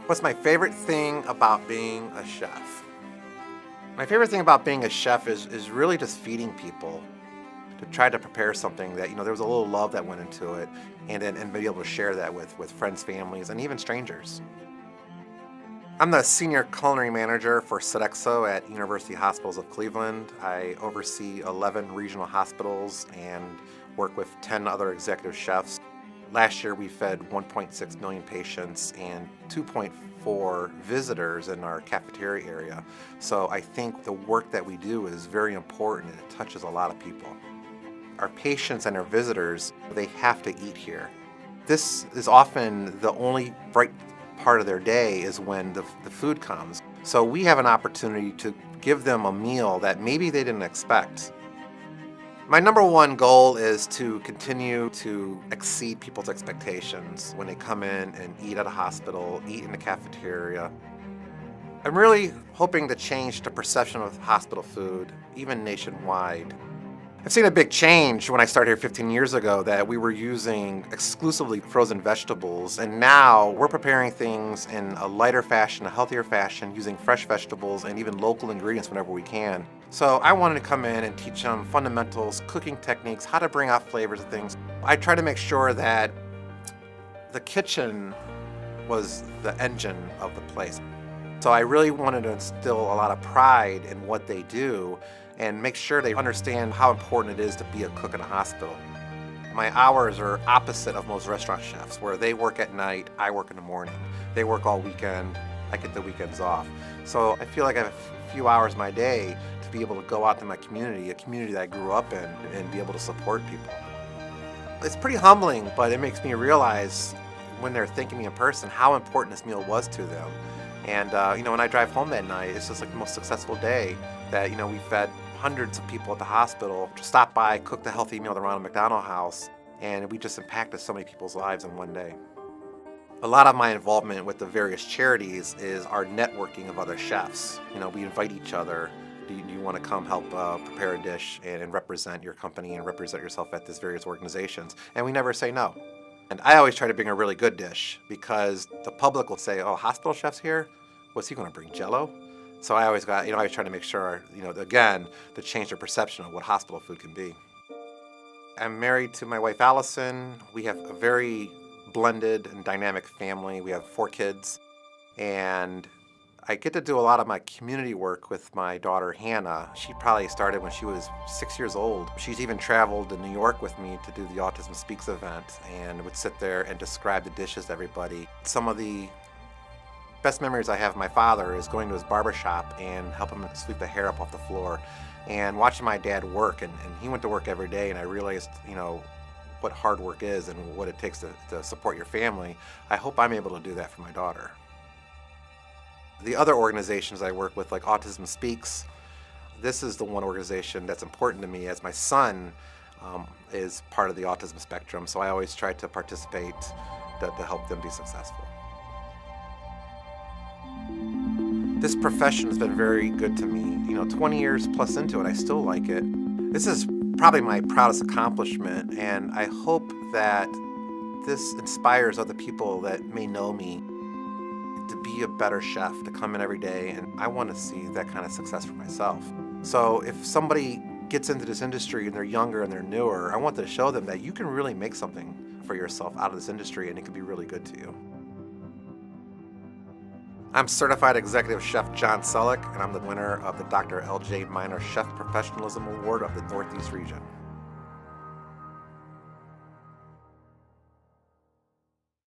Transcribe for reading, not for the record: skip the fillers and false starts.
What's my favorite thing about being a chef? My favorite thing about being a chef is really just feeding people, to try to prepare something that, there was a little love that went into it, and be able to share that with friends, families, and even strangers. I'm the Senior Culinary Manager for Sodexo at University Hospitals of Cleveland. I oversee 11 regional hospitals and work with 10 other executive chefs. Last year we fed 1.6 million patients and 2.4 visitors in our cafeteria area. So I think the work that we do is very important and it touches a lot of people. Our patients and our visitors, they have to eat here. This is often the only bright part of their day is when the food comes. So we have an opportunity to give them a meal that maybe they didn't expect. My number one goal is to continue to exceed people's expectations when they come in and eat at a hospital, eat in the cafeteria. I'm really hoping to change the perception of hospital food, even nationwide. I've seen a big change when I started here 15 years ago that we were using exclusively frozen vegetables, and now we're preparing things in a lighter fashion, a healthier fashion, using fresh vegetables and even local ingredients whenever we can. So I wanted to come in and teach them fundamentals, cooking techniques, how to bring out flavors and things. I try to make sure that the kitchen was the engine of the place. So I really wanted to instill a lot of pride in what they do and make sure they understand how important it is to be a cook in a hospital. My hours are opposite of most restaurant chefs, where they work at night, I work in the morning. They work all weekend, I get the weekends off. So I feel like I have a few hours my day to be able to go out to my community, a community that I grew up in, and be able to support people. It's pretty humbling, but it makes me realize when they're thanking me in person how important this meal was to them. And when I drive home that night, it's just like the most successful day that, we fed hundreds of people at the hospital, stopped by, cooked a healthy meal at the Ronald McDonald House, and we just impacted so many people's lives in one day. A lot of my involvement with the various charities is our networking of other chefs. We invite each other. Do you want to come help prepare a dish and represent your company and represent yourself at these various organizations? And we never say no. And I always try to bring a really good dish because the public will say, oh, hospital chef's here? What's he going to bring, Jell-O? So I always try to make sure, again, to change their perception of what hospital food can be. I'm married to my wife, Allison. We have a very blended and dynamic family. We have 4 kids. And I get to do a lot of my community work with my daughter, Hannah. She probably started when she was 6 years old. She's even traveled to New York with me to do the Autism Speaks event and would sit there and describe the dishes to everybody. Some of the best memories I have of my father is going to his barber shop and helping him sweep the hair up off the floor and watching my dad work. And he went to work every day, and I realized, what hard work is and what it takes to support your family. I hope I'm able to do that for my daughter. The other organizations I work with, like Autism Speaks, this is the one organization that's important to me as my son is part of the autism spectrum, so I always try to participate to help them be successful. This profession has been very good to me. 20 years plus into it, I still like it. This is probably my proudest accomplishment, and I hope that this inspires other people that may know me to be a better chef, to come in every day, and I want to see that kind of success for myself. So if somebody gets into this industry and they're younger and they're newer, I want to show them that you can really make something for yourself out of this industry and it can be really good to you. I'm Certified Executive Chef John Selick, and I'm the winner of the Dr. L.J. Minor Chef Professionalism Award of the Northeast region.